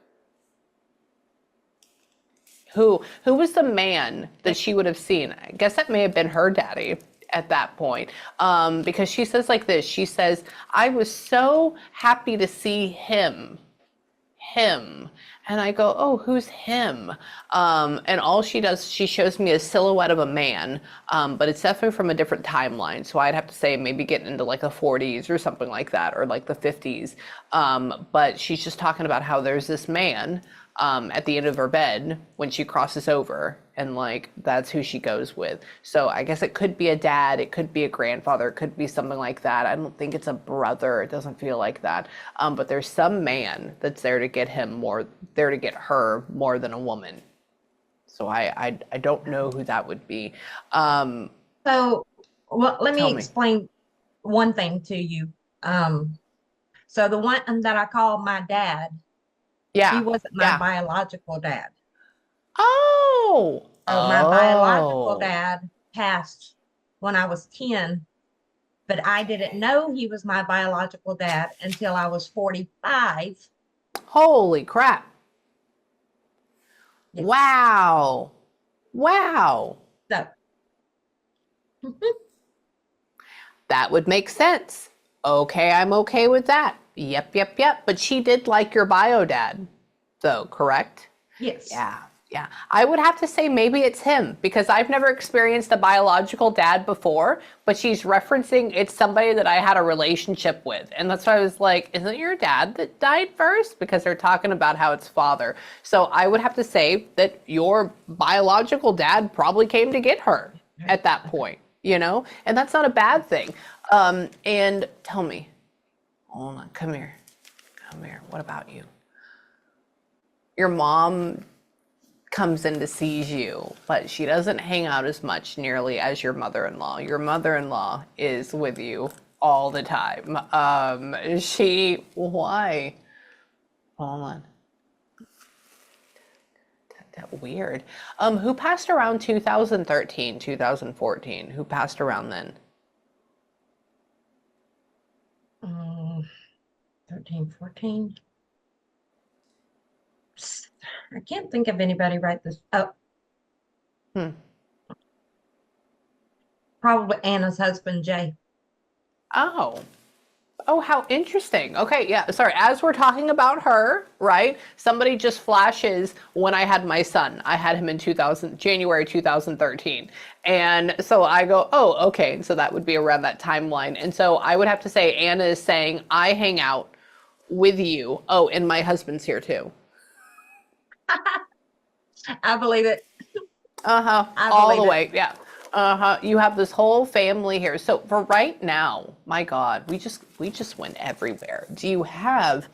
Who was the man that she would have seen? I guess that may have been her daddy at that point. Because she says like this, she says, I was so happy to see him. And I go, oh, who's him? And all she does, she shows me a silhouette of a man, but it's definitely from a different timeline. So I'd have to say maybe getting into like the 40s or something like that, or like the 50s. But she's just talking about how there's this man at the end of her bed when she crosses over, and like that's who she goes with. So I guess it could be a dad, it could be a grandfather, it could be something like that. I don't think it's a brother, it doesn't feel like that. But there's some man that's there to get her more than a woman. So I don't know who that would be. So well, let me explain one thing to you. So the one that I call my dad, he wasn't my biological dad. Oh. So my biological dad passed when I was 10, but I didn't know he was my biological dad until I was 45. Holy crap. Yes. Wow. So that would make sense. Okay, I'm okay with that. Yep. But she did like your bio dad, though, correct? Yes. Yeah. Yeah. I would have to say maybe it's him because I've never experienced a biological dad before, but she's referencing it's somebody that I had a relationship with. And that's why I was like, isn't it your dad that died first? Because they're talking about how it's father. So I would have to say that your biological dad probably came to get her at that point, you know? And that's not a bad thing. And tell me, hold on, come here. Come here. What about you? Your mom comes in to see you, but she doesn't hang out as much nearly as your mother-in-law. Your mother-in-law is with you all the time. Why? Hold on. That weird. Who passed around 2013, 2014? Who passed around then? 13, 14. I can't think of anybody right this. Oh, probably Anna's husband, Jay. Oh. Oh, how interesting. Okay, yeah, sorry. As we're talking about her, right? Somebody just flashes when I had my son. I had him in January 2013. And so I go, oh, okay. So that would be around that timeline. And so I would have to say Anna is saying, I hang out with you. Oh, and my husband's here too. I believe it. All the way. Yeah. You have this whole family here. So for right now, my God, we just went everywhere. Do you have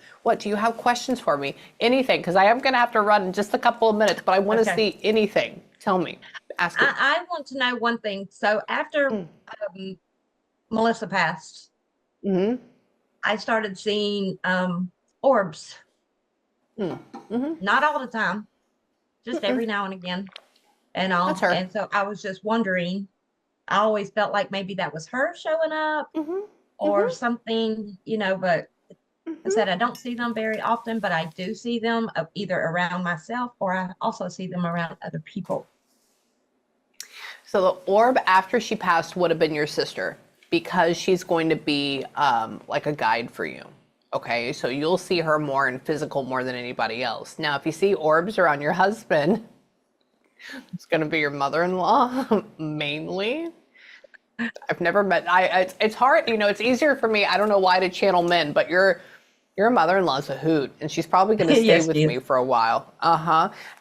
questions for me? Anything? Because I am going to have to run in just a couple of minutes, but I want to see anything. Tell me. Ask me. I want to know one thing. So after Melissa passed, I started seeing orbs. Not all the time, just every now and again. And all. And so I was just wondering, I always felt like maybe that was her showing up or something, you know, but I said I don't see them very often, but I do see them either around myself or I also see them around other people. So the orb after she passed would have been your sister because she's going to be like a guide for you. Okay, so you'll see her more in physical more than anybody else. Now, if you see orbs around your husband, it's going to be your mother-in-law mainly. I've never met, it's hard, you know, it's easier for me. I don't know why to channel men, but your mother-in-law's a hoot and she's probably going to stay Yes, with me for a while.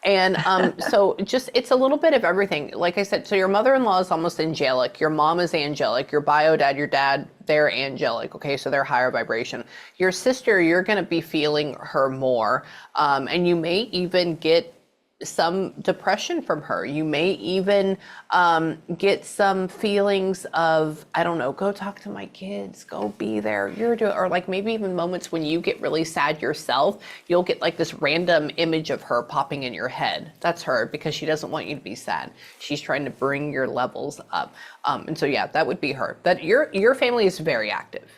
And so just, it's a little bit of everything. Like I said, so your mother-in-law is almost angelic. Your mom is angelic. Your bio dad, your dad, they're angelic. Okay. So they're higher vibration. Your sister, you're going to be feeling her more. And you may even get some depression from her. You may even get some feelings of, I don't know, go talk to my kids, go be there. Or like maybe even moments when you get really sad yourself, you'll get like this random image of her popping in your head. That's her because she doesn't want you to be sad. She's trying to bring your levels up. And so, yeah, that would be her. That your family is very active,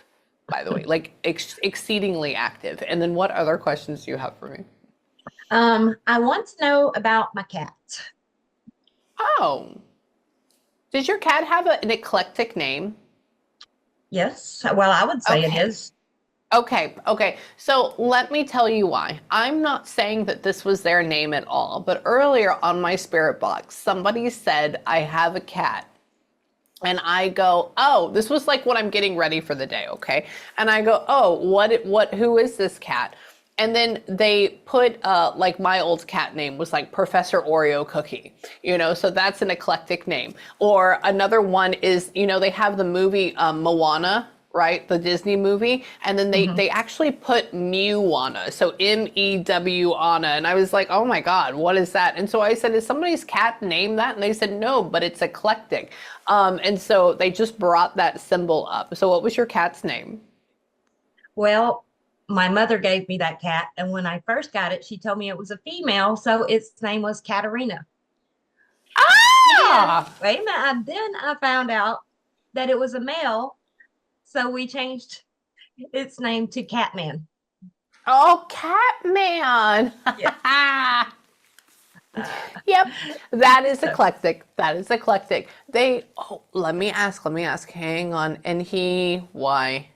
by the way, like exceedingly active. And then what other questions do you have for me? I want to know about my cat. Oh, does your cat have an eclectic name? Yes. Well, I would say it is. Okay. So let me tell you why. I'm not saying that this was their name at all, but earlier on my spirit box, somebody said, I have a cat. And I go, oh, this was like when I'm getting ready for the day, okay? And I go, oh, who is this cat? And then they put, like my old cat name was like Professor Oreo Cookie, you know, so that's an eclectic name. Or another one is, you know, they have the movie Moana, right? The Disney movie. And then they actually put Mewana, so M-E-W-Ana. And I was like, oh my God, what is that? And so I said, is somebody's cat named that? And they said, no, but it's eclectic. And so they just brought that symbol up. So what was your cat's name? Well, my mother gave me that cat, and when I first got it, she told me it was a female, so its name was Katarina. Ah! Wait a minute. Then I found out that it was a male, so we changed its name to Catman. Oh, Catman. Yeah. Yep, that is eclectic. That is eclectic. Let me ask. Hang on. And why?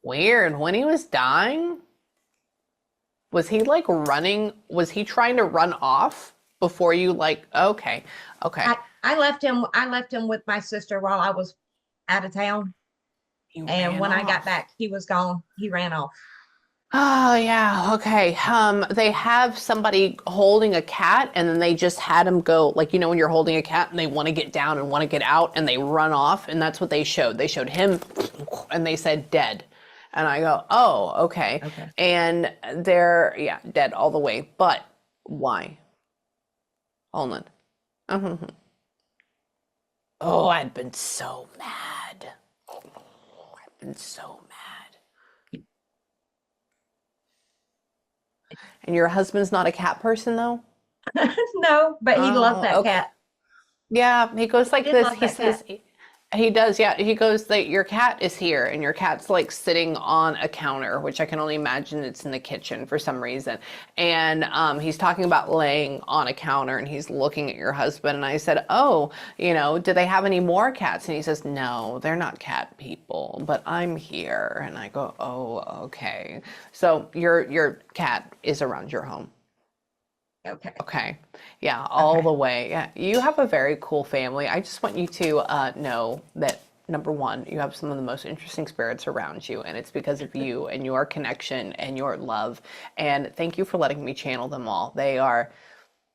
Weird. When he was dying, Was he like running? Was he trying to run off before you like, okay, okay. I left him with my sister while I was out of town. He And ran when I got off. back, he was gone. He ran off. Oh yeah, okay. They have somebody holding a cat and then they just had him go, like, you know, when you're holding a cat and they want to get down and want to get out and they run off, and that's what they showed. They showed him and they said dead. And I go, oh, okay. Okay. And they're, yeah, dead all the way. But why? Hold on. Mhm. Oh, I'd been so mad. Oh, I'd been so mad. And your husband's not a cat person, though? No, but he loved Oh, that okay. cat. Yeah, he goes like Did this. love He that says, cat. he does, yeah. He goes that your cat is here, and your cat's like sitting on a counter, which I can only imagine it's in the kitchen for some reason. And he's talking about laying on a counter, and he's looking at your husband. And I said, oh, you know, do they have any more cats? And he says, no, they're not cat people, but I'm here. And I go, oh, okay. So your cat is around your home. Okay. Okay. Yeah, all Okay. the way. Yeah, you have a very cool family. I just want you to know that number one, you have some of the most interesting spirits around you, and it's because of you and your connection and your love. And thank you for letting me channel them all.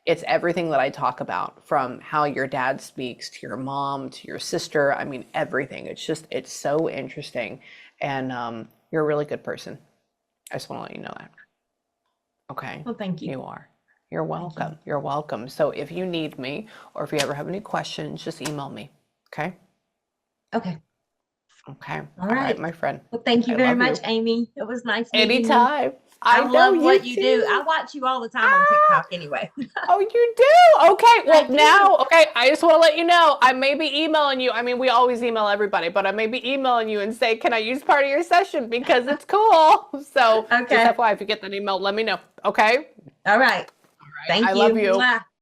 It's everything that I talk about, from how your dad speaks to your mom to your sister. I mean, everything. It's so interesting. And you're a really good person. I just want to let you know that. Okay. Well, thank you. You are. You're Thank you. welcome. You're welcome. So if you need me or if you ever have any questions, just email me. Okay? Okay. Okay. All All right, right. my friend. Well, thank you I very love much, you. Amy. It was nice meeting you. Anytime. I I know love what you you do. I too. watch you all the time on TikTok anyway. Oh, you do? Okay. Well, I do. now, okay, I just want to let you know, I may be emailing you. I mean, we always email everybody, but I may be emailing you and say, can I use part of your session because it's cool. So just Okay. FYI, if you get that email, let me know. Okay? All right. I Thank love you. you. Mwah.